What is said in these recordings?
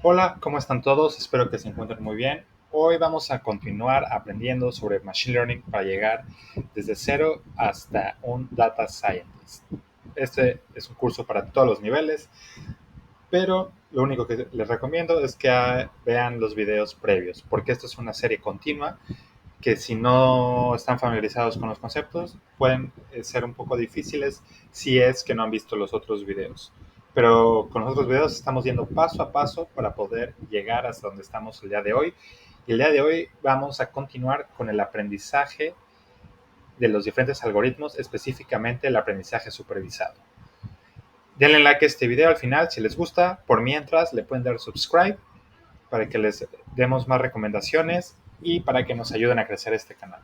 Hola, ¿cómo están todos? Espero que se encuentren muy bien. Hoy vamos a continuar aprendiendo sobre Machine Learning para llegar desde cero hasta un Data Scientist. Este es un curso para todos los niveles, pero lo único que les recomiendo es que vean los videos previos, porque esto es una serie continua que si no están familiarizados con los conceptos pueden ser un poco difíciles si es que no han visto los otros videos. Pero con los otros videos estamos yendo paso a paso para poder llegar hasta donde estamos el día de hoy. Y el día de hoy vamos a continuar con el aprendizaje de los diferentes algoritmos, específicamente el aprendizaje supervisado. Denle like a este video al final si les gusta. Por mientras, le pueden dar subscribe para que les demos más recomendaciones y para que nos ayuden a crecer este canal.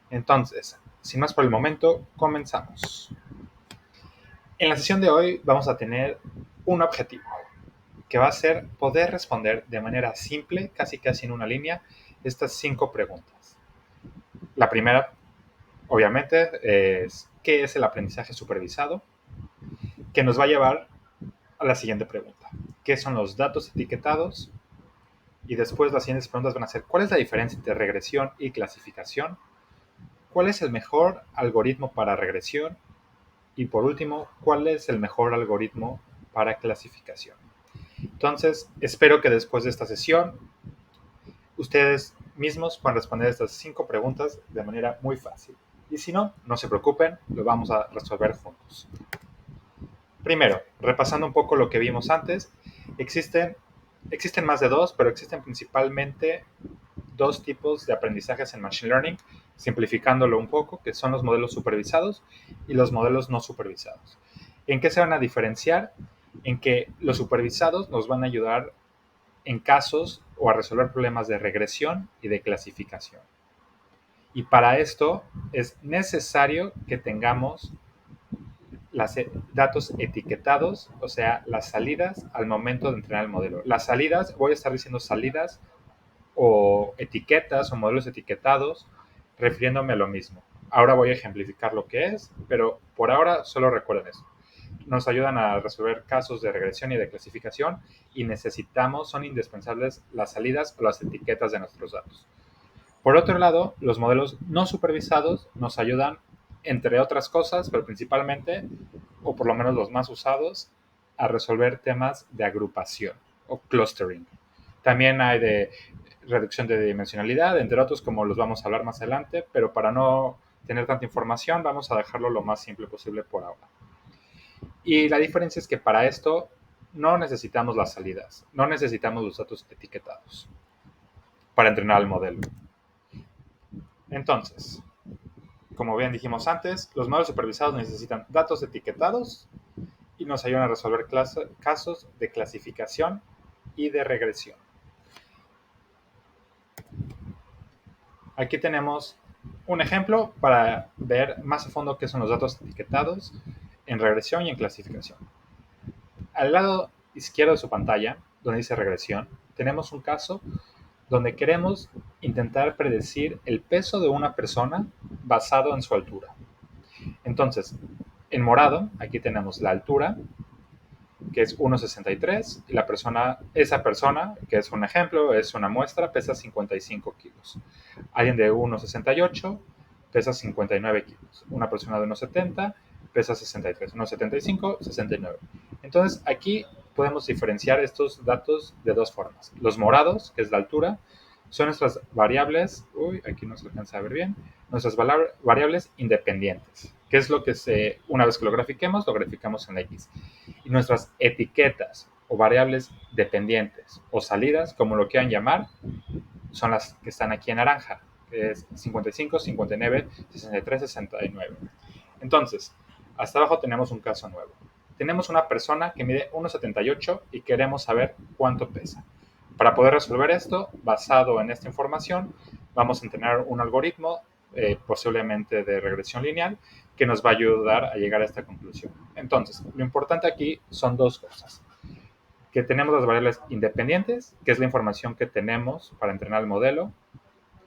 Entonces, sin más por el momento, comenzamos. En la sesión de hoy vamos a tener un objetivo, que va a ser poder responder de manera simple, casi en una línea, estas 5 preguntas. La primera, obviamente, es ¿qué es el aprendizaje supervisado? Que nos va a llevar a la siguiente pregunta. ¿Qué son los datos etiquetados? Y después las siguientes preguntas van a ser ¿cuál es la diferencia entre regresión y clasificación? ¿Cuál es el mejor algoritmo para regresión? Y por último, ¿cuál es el mejor algoritmo para clasificación? Entonces, espero que después de esta sesión, ustedes mismos puedan responder estas 5 preguntas de manera muy fácil. Y si no, no se preocupen, lo vamos a resolver juntos. Primero, repasando un poco lo que vimos antes, existen más de dos, pero existen principalmente dos tipos de aprendizajes en Machine Learning, simplificándolo un poco, que son los modelos supervisados y los modelos no supervisados. ¿En qué se van a diferenciar? En que los supervisados nos van a ayudar en casos o a resolver problemas de regresión y de clasificación. Y para esto es necesario que tengamos los datos etiquetados, o sea, las salidas al momento de entrenar el modelo. Las salidas, voy a estar diciendo salidas o etiquetas o modelos etiquetados, refiriéndome a lo mismo. Ahora voy a ejemplificar lo que es, pero por ahora solo recuerden eso. Nos ayudan a resolver casos de regresión y de clasificación y son indispensables las salidas o las etiquetas de nuestros datos. Por otro lado, los modelos no supervisados nos ayudan, entre otras cosas, pero principalmente, o por lo menos los más usados, a resolver temas de agrupación o clustering. También hay de reducción de dimensionalidad, entre otros, como los vamos a hablar más adelante, pero para no tener tanta información, vamos a dejarlo lo más simple posible por ahora. Y la diferencia es que para esto no necesitamos las salidas, no necesitamos los datos etiquetados para entrenar el modelo. Entonces, como bien dijimos antes, los modelos supervisados necesitan datos etiquetados y nos ayudan a resolver casos de clasificación y de regresión. Aquí tenemos un ejemplo para ver más a fondo qué son los datos etiquetados en regresión y en clasificación. Al lado izquierdo de su pantalla, donde dice regresión, tenemos un caso donde queremos intentar predecir el peso de una persona basado en su altura. Entonces, en morado, aquí tenemos la altura, que es 1,63, y esa persona, que es un ejemplo, es una muestra, pesa 55 kilos. Alguien de 1,68 pesa 59 kilos. Una persona de 1,70 pesa 63. 1,75, 69. Entonces, aquí podemos diferenciar estos datos de dos formas. Los morados, que es la altura, son nuestras variables, aquí no se alcanza a ver bien, nuestras variables independientes, que es lo que una vez que lo graficamos en la X. Y nuestras etiquetas o variables dependientes o salidas, como lo quieran llamar, son las que están aquí en naranja, que es 55, 59, 63, 69. Entonces, hasta abajo tenemos un caso nuevo. Tenemos una persona que mide 1,78 y queremos saber cuánto pesa. Para poder resolver esto, basado en esta información, vamos a entrenar un algoritmo, posiblemente de regresión lineal, que nos va a ayudar a llegar a esta conclusión. Entonces, lo importante aquí son dos cosas. Que tenemos las variables independientes, que es la información que tenemos para entrenar el modelo,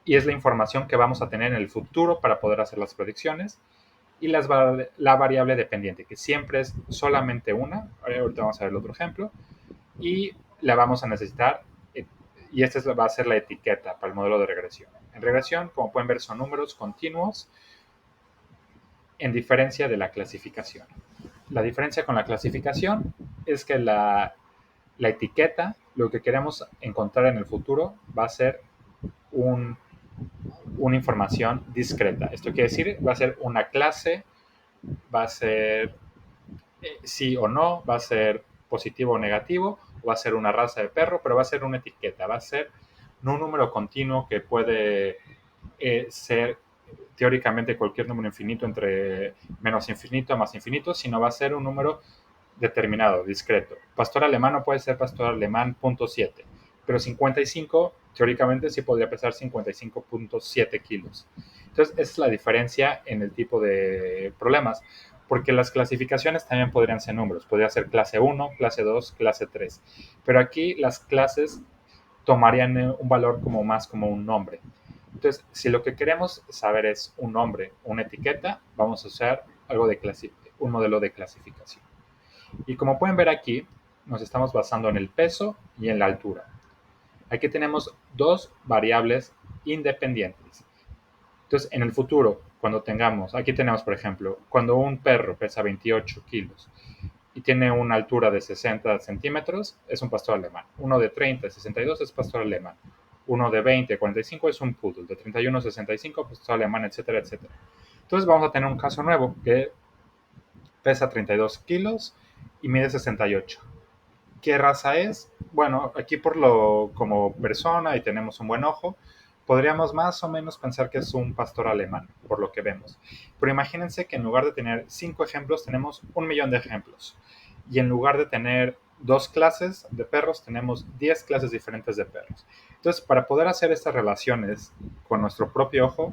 y es la información que vamos a tener en el futuro para poder hacer las predicciones, y la variable dependiente, que siempre es solamente una. Ahorita vamos a ver el otro ejemplo. Y la vamos a necesitar y esta va a ser la etiqueta para el modelo de regresión. En regresión, como pueden ver, son números continuos en diferencia de la clasificación. La diferencia con la clasificación es que la etiqueta, lo que queremos encontrar en el futuro, va a ser una información discreta. Esto quiere decir, va a ser una clase, va a ser sí o no, va a ser positivo o negativo, o va a ser una raza de perro, pero va a ser una etiqueta, va a ser no un número continuo que puede ser teóricamente cualquier número infinito entre menos infinito a más infinito, sino va a ser un número determinado, discreto. Pastor alemán no puede ser pastor alemán .7, pero 55 teóricamente sí podría pesar 55.7 kilos. Entonces, esa es la diferencia en el tipo de problemas, porque las clasificaciones también podrían ser números, podría ser clase 1, clase 2, clase 3, pero aquí las clases tomarían un valor como más como un nombre. Entonces, si lo que queremos saber es un nombre, una etiqueta, vamos a usar algo de un modelo de clasificación. Y como pueden ver aquí, nos estamos basando en el peso y en la altura. Aquí tenemos dos variables independientes. Entonces, en el futuro, cuando tengamos, aquí tenemos, por ejemplo, cuando un perro pesa 28 kilos y tiene una altura de 60 centímetros, es un pastor alemán. Uno de 30, 62 es pastor alemán. Uno de 20, 45 es un poodle. De 31, 65, pastor alemán, etcétera, etcétera. Entonces vamos a tener un caso nuevo que pesa 32 kilos y mide 68. ¿Qué raza es? Bueno, aquí por lo como persona y tenemos un buen ojo, podríamos más o menos pensar que es un pastor alemán, por lo que vemos. Pero imagínense que en lugar de tener 5 ejemplos, tenemos 1 millón de ejemplos. Y en lugar de tener 2 clases de perros, tenemos 10 clases diferentes de perros. Entonces, para poder hacer estas relaciones con nuestro propio ojo,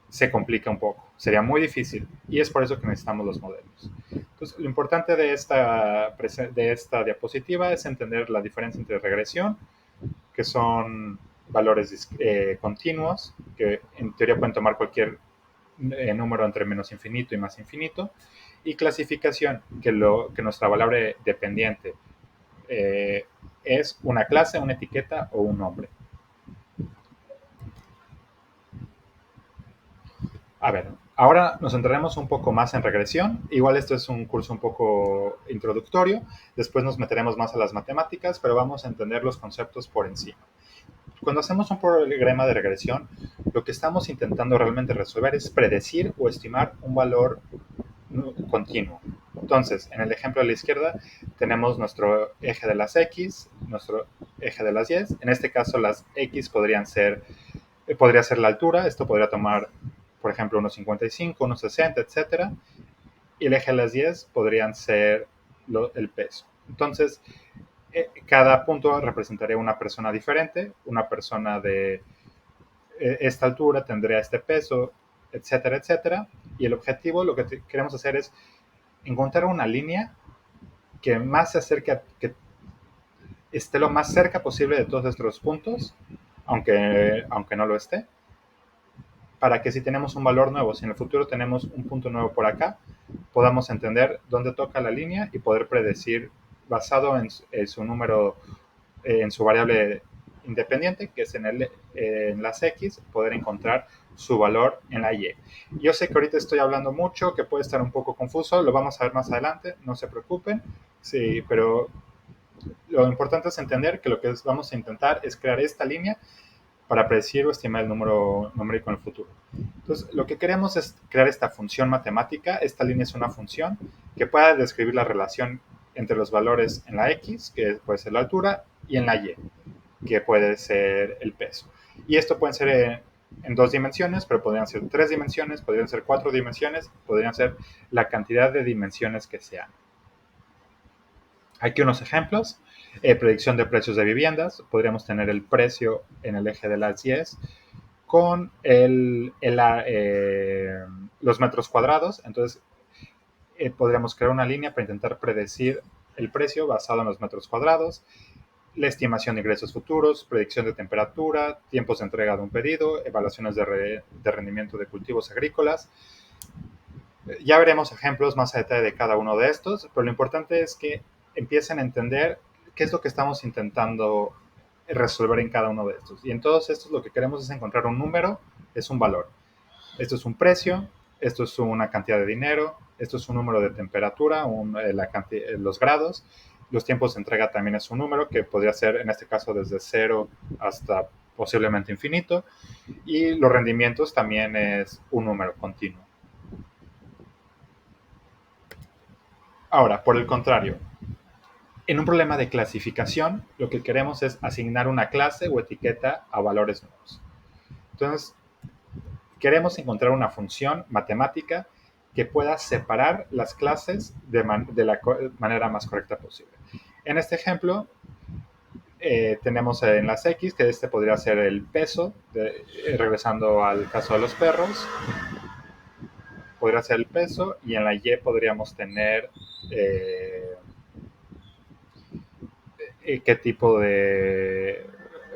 se complica un poco. Sería muy difícil y es por eso que necesitamos los modelos. Entonces, lo importante de esta diapositiva es entender la diferencia entre regresión, que son valores continuos, que en teoría pueden tomar cualquier número entre menos infinito y más infinito, y clasificación, que nuestra variable dependiente es una clase, una etiqueta o un nombre. A ver, ahora nos centraremos un poco más en regresión. Igual esto es un curso un poco introductorio. Después nos meteremos más a las matemáticas, pero vamos a entender los conceptos por encima. Cuando hacemos un programa de regresión, lo que estamos intentando realmente resolver es predecir o estimar un valor continuo. Entonces, en el ejemplo de la izquierda tenemos nuestro eje de las X, nuestro eje de las Y. En este caso, las X podría ser la altura. Esto podría tomar, por ejemplo, unos 55, unos 60, etcétera. Y el eje de las 10 podrían ser el peso. Entonces, cada punto representaría una persona diferente. Una persona de esta altura tendría este peso, etcétera, etcétera. Y el objetivo, lo que queremos hacer es encontrar una línea que más se acerque, que esté lo más cerca posible de todos estos puntos, aunque no lo esté, para que si tenemos un valor nuevo, si en el futuro tenemos un punto nuevo por acá, podamos entender dónde toca la línea y poder predecir basado en su número, en su variable independiente, que es en las X, poder encontrar su valor en la Y. Yo sé que ahorita estoy hablando mucho, que puede estar un poco confuso, lo vamos a ver más adelante, no se preocupen, sí, pero lo importante es entender que lo que vamos a intentar es crear esta línea para predecir o estimar el número numérico en el futuro. Entonces, lo que queremos es crear esta función matemática. Esta línea es una función que pueda describir la relación entre los valores en la X, que puede ser la altura, y en la Y, que puede ser el peso. Y esto puede ser en 2 dimensiones, pero podrían ser 3 dimensiones, podrían ser 4 dimensiones, podrían ser la cantidad de dimensiones que sean. Aquí unos ejemplos. Predicción de precios de viviendas. Podríamos tener el precio en el eje de las Y con los metros cuadrados. Entonces, podríamos crear una línea para intentar predecir el precio basado en los metros cuadrados, la estimación de ingresos futuros, predicción de temperatura, tiempos de entrega de un pedido, evaluaciones de rendimiento de cultivos agrícolas. Ya veremos ejemplos más a detalle de cada uno de estos, pero lo importante es que empiecen a entender qué es lo que estamos intentando resolver en cada uno de estos. Y en todos estos lo que queremos es encontrar un número, es un valor. Esto es un precio, esto es una cantidad de dinero, esto es un número de temperatura, los grados. Los tiempos de entrega también es un número que podría ser, en este caso, desde 0 hasta posiblemente infinito. Y los rendimientos también es un número continuo. Ahora, por el contrario, en un problema de clasificación, lo que queremos es asignar una clase o etiqueta a valores nuevos. Entonces, queremos encontrar una función matemática que pueda separar las clases de la manera más correcta posible. En este ejemplo, tenemos en las X, que este podría ser el peso, regresando al caso de los perros, podría ser el peso, y en la Y podríamos tener qué tipo de,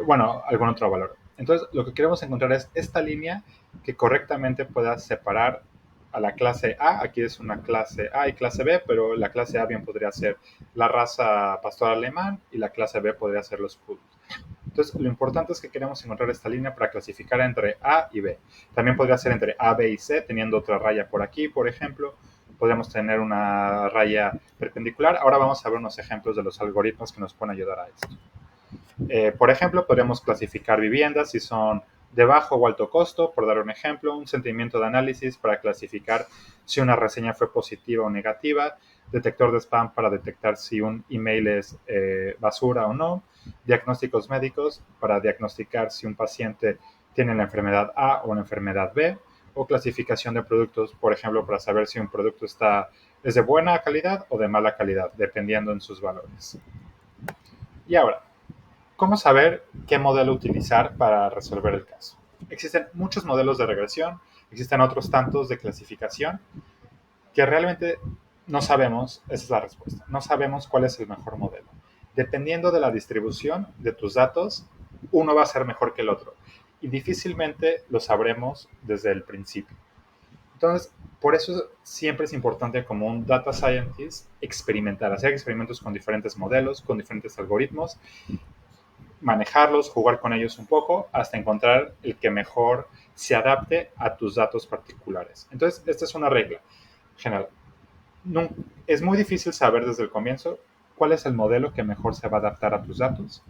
bueno, algún otro valor. Entonces, lo que queremos encontrar es esta línea que correctamente pueda separar a la clase A. Aquí es una clase A y clase B, pero la clase A bien podría ser la raza pastor alemán y la clase B podría ser los poodles. Entonces, lo importante es que queremos encontrar esta línea para clasificar entre A y B. También podría ser entre A, B y C, teniendo otra raya por aquí, por ejemplo. Podríamos tener una raya perpendicular. Ahora vamos a ver unos ejemplos de los algoritmos que nos pueden ayudar a esto. Por ejemplo, podríamos clasificar viviendas si son de bajo o alto costo, por dar un ejemplo, un sentimiento de análisis para clasificar si una reseña fue positiva o negativa, detector de spam para detectar si un email es basura o no, diagnósticos médicos para diagnosticar si un paciente tiene la enfermedad A o la enfermedad B, o clasificación de productos, por ejemplo, para saber si un producto es de buena calidad o de mala calidad, dependiendo en sus valores. Y ahora, ¿cómo saber qué modelo utilizar para resolver el caso? Existen muchos modelos de regresión, existen otros tantos de clasificación que realmente no sabemos, esa es la respuesta, no sabemos cuál es el mejor modelo. Dependiendo de la distribución de tus datos, uno va a ser mejor que el otro y difícilmente lo sabremos desde el principio. Entonces, por eso siempre es importante como un data scientist experimentar, hacer experimentos con diferentes modelos, con diferentes algoritmos, manejarlos, jugar con ellos un poco, hasta encontrar el que mejor se adapte a tus datos particulares. Entonces, esta es una regla general. No, es muy difícil saber desde el comienzo cuál es el modelo que mejor se va a adaptar a tus datos,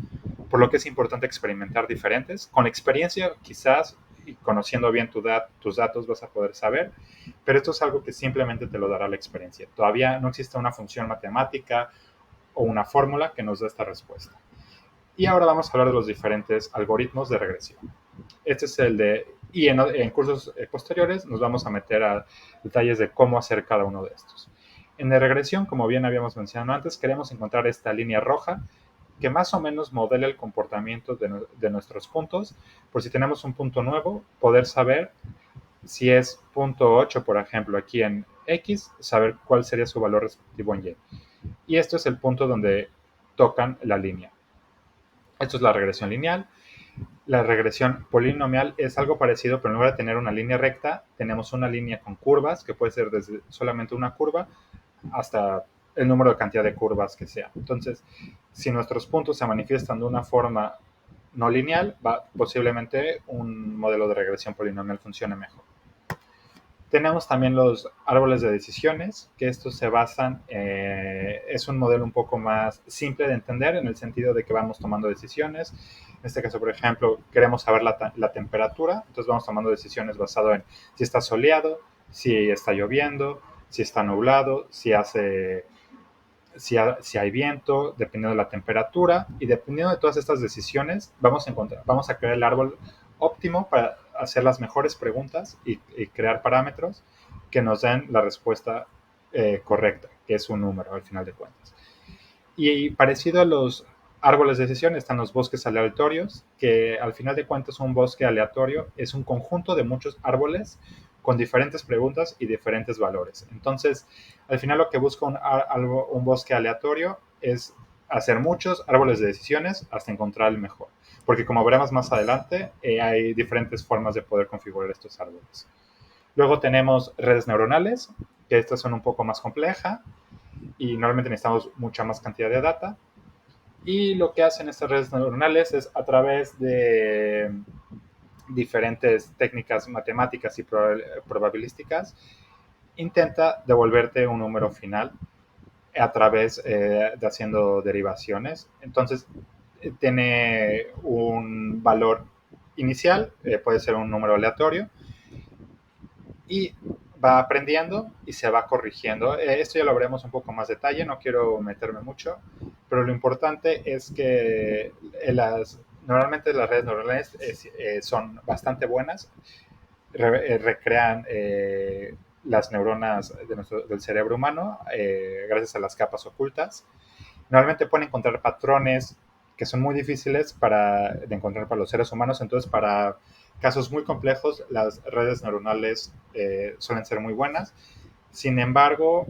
por lo que es importante experimentar diferentes. Con experiencia, quizás, y conociendo bien tus datos, vas a poder saber, pero esto es algo que simplemente te lo dará la experiencia. Todavía no existe una función matemática o una fórmula que nos dé esta respuesta. Y ahora vamos a hablar de los diferentes algoritmos de regresión. Este es el de, y en cursos posteriores nos vamos a meter a detalles de cómo hacer cada uno de estos. En la regresión, como bien habíamos mencionado antes, queremos encontrar esta línea roja que más o menos modela el comportamiento de nuestros puntos. Por si tenemos un punto nuevo, poder saber si es punto 8, por ejemplo, aquí en X, saber cuál sería su valor respectivo en Y. Y esto es el punto donde tocan la línea. Esto es la regresión lineal. La regresión polinomial es algo parecido, pero en lugar de tener una línea recta, tenemos una línea con curvas, que puede ser desde solamente una curva hasta el número de cantidad de curvas que sea. Entonces, si nuestros puntos se manifiestan de una forma no lineal, posiblemente un modelo de regresión polinomial funcione mejor. Tenemos también los árboles de decisiones, que estos se basan, es un modelo un poco más simple de entender en el sentido de que vamos tomando decisiones. En este caso, por ejemplo, queremos saber la temperatura, entonces vamos tomando decisiones basado en si está soleado, si está lloviendo, si está nublado, si hay viento, dependiendo de la temperatura, y dependiendo de todas estas decisiones, vamos a crear el árbol óptimo para hacer las mejores preguntas y crear parámetros que nos den la respuesta correcta, que es un número al final de cuentas. Y parecido a los árboles de decisión están los bosques aleatorios, que al final de cuentas un bosque aleatorio es un conjunto de muchos árboles con diferentes preguntas y diferentes valores. Entonces, al final lo que busca un bosque aleatorio es hacer muchos árboles de decisiones hasta encontrar el mejor. Porque como veremos más adelante, hay diferentes formas de poder configurar estos árboles. Luego tenemos redes neuronales, que estas son un poco más complejas y normalmente necesitamos mucha más cantidad de data. Y lo que hacen estas redes neuronales es a través de diferentes técnicas matemáticas y probabilísticas, intenta devolverte un número final a través de haciendo derivaciones. Entonces, tiene un valor inicial, puede ser un número aleatorio, y va aprendiendo y se va corrigiendo. Esto ya lo veremos un poco más detalle, no quiero meterme mucho, pero lo importante es que normalmente las redes neuronales son bastante buenas, recrean las neuronas del cerebro humano gracias a las capas ocultas. Normalmente pueden encontrar patrones que son muy difíciles de encontrar para los seres humanos, entonces para casos muy complejos las redes neuronales suelen ser muy buenas. Sin embargo,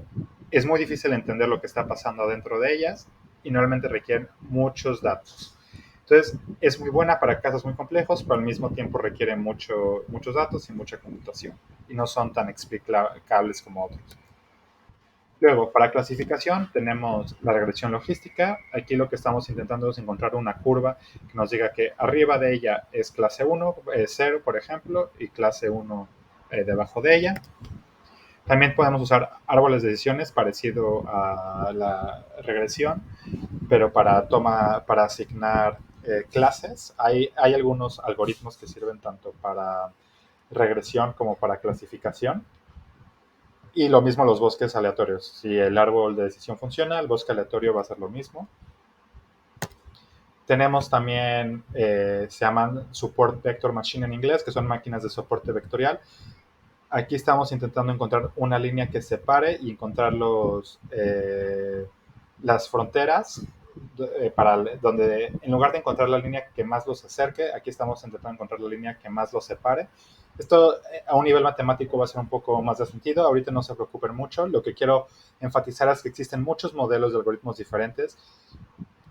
es muy difícil entender lo que está pasando dentro de ellas y normalmente requieren muchos datos. Entonces, es muy buena para casos muy complejos, pero al mismo tiempo requiere muchos datos y mucha computación y no son tan explicables como otros. Luego, para clasificación tenemos la regresión logística. Aquí lo que estamos intentando es encontrar una curva que nos diga que arriba de ella es clase 1, 0, por ejemplo, y clase 1 debajo de ella. También podemos usar árboles de decisiones parecido a la regresión, pero para asignar clases. Hay algunos algoritmos que sirven tanto para regresión como para clasificación. Y lo mismo los bosques aleatorios. Si el árbol de decisión funciona, el bosque aleatorio va a ser lo mismo. Tenemos también, se llaman Support Vector Machine en inglés, que son máquinas de soporte vectorial. Aquí estamos intentando encontrar una línea que separe y encontrar las fronteras para donde, en lugar de encontrar la línea que más los acerque, aquí estamos intentando encontrar la línea que más los separe. Esto a un nivel matemático va a ser un poco más de sentido, ahorita no se preocupen mucho, lo que quiero enfatizar es que existen muchos modelos de algoritmos diferentes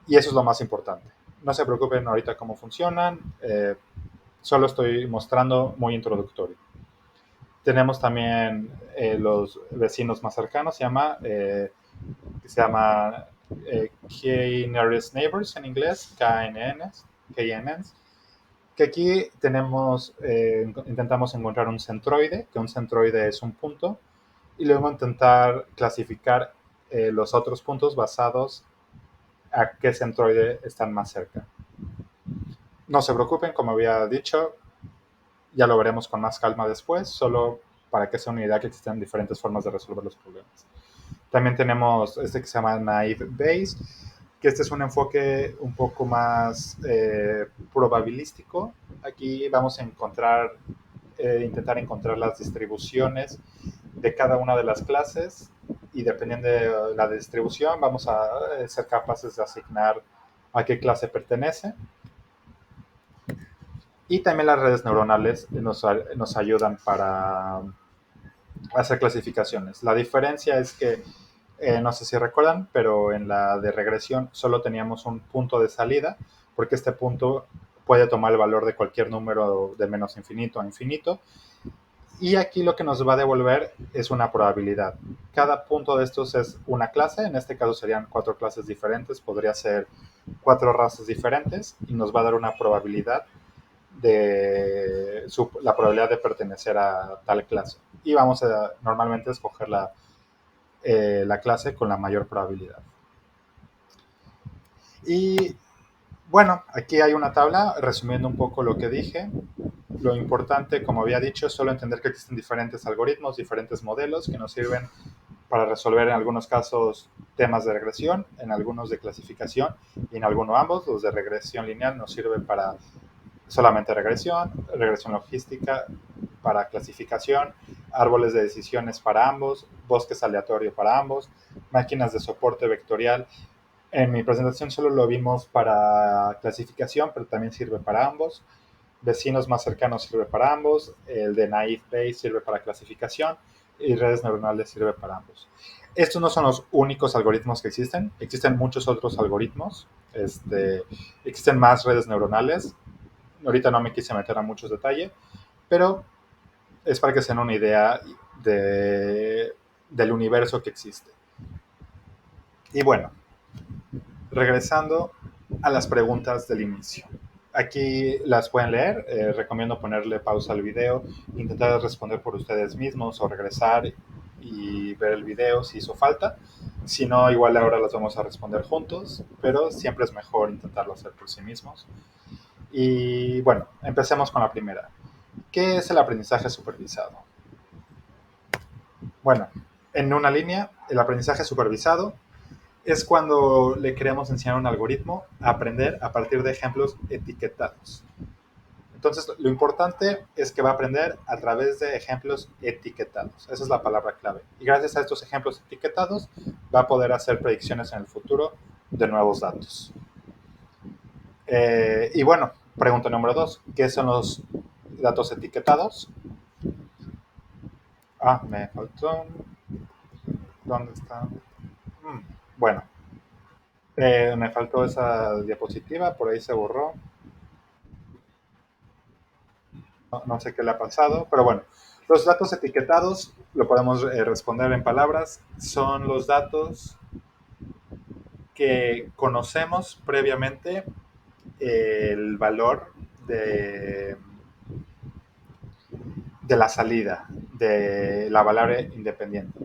y eso es lo más importante. No se preocupen ahorita cómo funcionan, solo estoy mostrando muy introductorio. Tenemos también los vecinos más cercanos, se llama K-Nearest Neighbors en inglés, KNNs, KNNs, que aquí intentamos encontrar un centroide, que un centroide es un punto, y luego intentar clasificar los otros puntos basados a qué centroide están más cerca. No se preocupen, como había dicho, ya lo veremos con más calma después, solo para que sea una idea que existen diferentes formas de resolver los problemas. También tenemos este que se llama Naive Bayes, que este es un enfoque un poco más probabilístico. Aquí vamos a intentar encontrar las distribuciones de cada una de las clases y dependiendo de la distribución vamos a ser capaces de asignar a qué clase pertenece. Y también las redes neuronales nos ayudan para hacer clasificaciones. La diferencia es que, no sé si recuerdan, pero en la de regresión solo teníamos un punto de salida, porque este punto puede tomar el valor de cualquier número de menos infinito a infinito. Y aquí lo que nos va a devolver es una probabilidad. Cada punto de estos es una clase, en este caso serían 4 clases diferentes, podría ser 4 razas diferentes, y nos va a dar una probabilidad la probabilidad de pertenecer a tal clase. Y vamos a normalmente escoger la clase con la mayor probabilidad. Y bueno, aquí hay una tabla resumiendo un poco lo que dije. Lo importante, como había dicho, es solo entender que existen diferentes algoritmos, diferentes modelos que nos sirven para resolver en algunos casos temas de regresión, en algunos de clasificación y en algunos ambos. Los de regresión lineal nos sirven para solamente regresión logística para clasificación, árboles de decisiones para ambos, bosques aleatorios para ambos, máquinas de soporte vectorial. En mi presentación solo lo vimos para clasificación, pero también sirve para ambos. Vecinos más cercanos sirve para ambos. El de Naive Bayes sirve para clasificación y redes neuronales sirve para ambos. Estos no son los únicos algoritmos que existen. Existen muchos otros algoritmos. Existen más redes neuronales. Ahorita no me quise meter a muchos detalles, pero es para que se den una idea del universo que existe. Y bueno, regresando, a las preguntas del inicio. Aquí las pueden leer, recomiendo ponerle pausa al video, intentar responder por ustedes mismos o regresar y ver el video si hizo falta. Si no, igual ahora las vamos a responder juntos, pero siempre es mejor intentarlo hacer por sí mismos. Y bueno, empecemos con la primera. ¿Qué es el aprendizaje supervisado? Bueno, en una línea, el aprendizaje supervisado es cuando le queremos enseñar a un algoritmo a aprender a partir de ejemplos etiquetados. Entonces, lo importante es que va a aprender a través de ejemplos etiquetados. Esa es la palabra clave. Y gracias a estos ejemplos etiquetados, va a poder hacer predicciones en el futuro de nuevos datos. Y bueno, pregunta número 2. ¿Qué son los datos etiquetados? Me faltó. ¿Dónde está? Bueno, me faltó esa diapositiva, por ahí se borró. No sé qué le ha pasado, pero bueno, los datos etiquetados, lo podemos responder en palabras, son los datos que conocemos previamente el valor de la salida, de la variable independiente.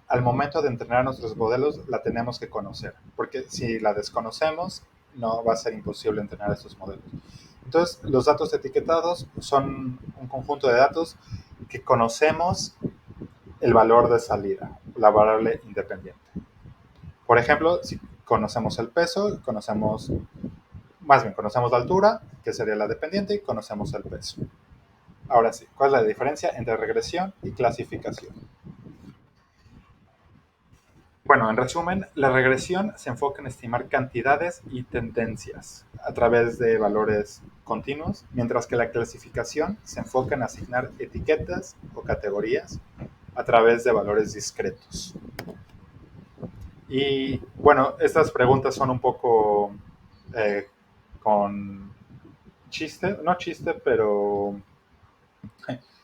Al momento de entrenar nuestros modelos, la tenemos que conocer, porque si la desconocemos, no va a ser imposible entrenar estos modelos. Entonces, los datos etiquetados son un conjunto de datos que conocemos el valor de salida, la variable independiente. Por ejemplo, si conocemos el peso, conocemos la altura, que sería la dependiente, y conocemos el peso. Ahora sí, ¿cuál es la diferencia entre regresión y clasificación? Bueno, en resumen, la regresión se enfoca en estimar cantidades y tendencias a través de valores continuos, mientras que la clasificación se enfoca en asignar etiquetas o categorías a través de valores discretos. Y bueno, estas preguntas son un poco con chiste, no chiste, pero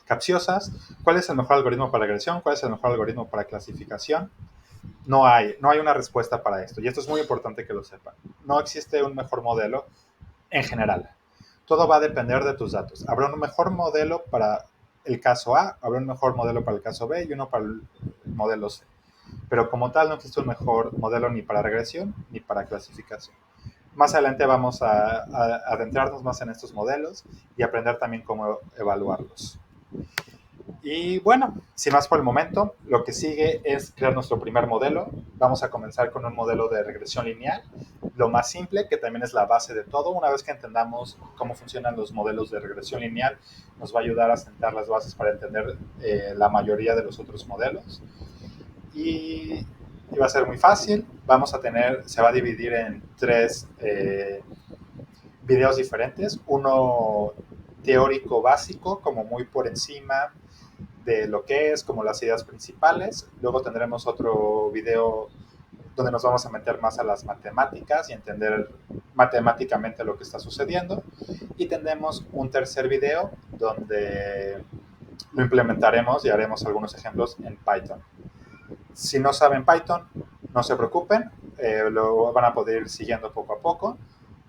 capciosas. ¿Cuál es el mejor algoritmo para regresión? ¿Cuál es el mejor algoritmo para clasificación? No hay una respuesta para esto. Y esto es muy importante que lo sepan. No existe un mejor modelo en general. Todo va a depender de tus datos. Habrá un mejor modelo para el caso A, habrá un mejor modelo para el caso B y uno para el modelo C. Pero como tal no existe un mejor modelo ni para regresión ni para clasificación. Más adelante vamos a adentrarnos más en estos modelos y aprender también cómo evaluarlos. Y bueno, sin más por el momento, lo que sigue es crear nuestro primer modelo. Vamos a comenzar con un modelo de regresión lineal, lo más simple, que también es la base de todo. Una vez que entendamos cómo funcionan los modelos de regresión lineal, nos va a ayudar a sentar las bases para entender la mayoría de los otros modelos. Y va a ser muy fácil. Se va a dividir en tres videos diferentes. Uno teórico básico, como muy por encima de lo que es, como las ideas principales. Luego tendremos otro video donde nos vamos a meter más a las matemáticas y entender matemáticamente lo que está sucediendo. Y tendremos un tercer video donde lo implementaremos y haremos algunos ejemplos en Python. Si no saben Python, no se preocupen, lo van a poder ir siguiendo poco a poco.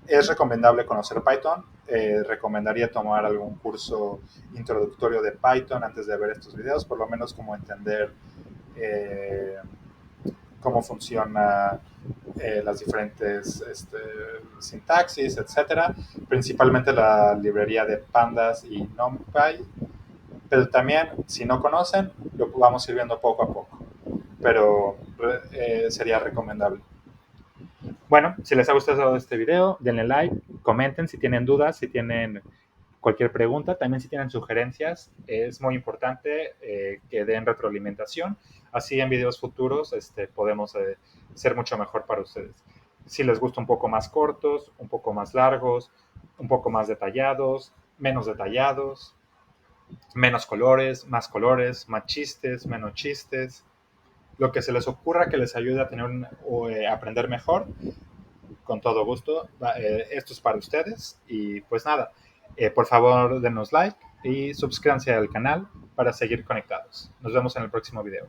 Es recomendable conocer Python. Recomendaría tomar algún curso introductorio de Python antes de ver estos videos, por lo menos como entender cómo funciona las diferentes sintaxis, etcétera. Principalmente la librería de Pandas y NumPy. Pero también, si no conocen, lo vamos a ir viendo poco a poco. Pero sería recomendable. Bueno, si les ha gustado este video, denle like, comenten si tienen dudas, si tienen cualquier pregunta, también si tienen sugerencias, es muy importante que den retroalimentación, así en videos futuros podemos ser mucho mejor para ustedes. Si les gusta un poco más cortos, un poco más largos, un poco más detallados, menos colores, más chistes, menos chistes, lo que se les ocurra que les ayude a aprender mejor, con todo gusto. Esto es para ustedes y pues nada, por favor denos like y suscríbanse al canal para seguir conectados. Nos vemos en el próximo video.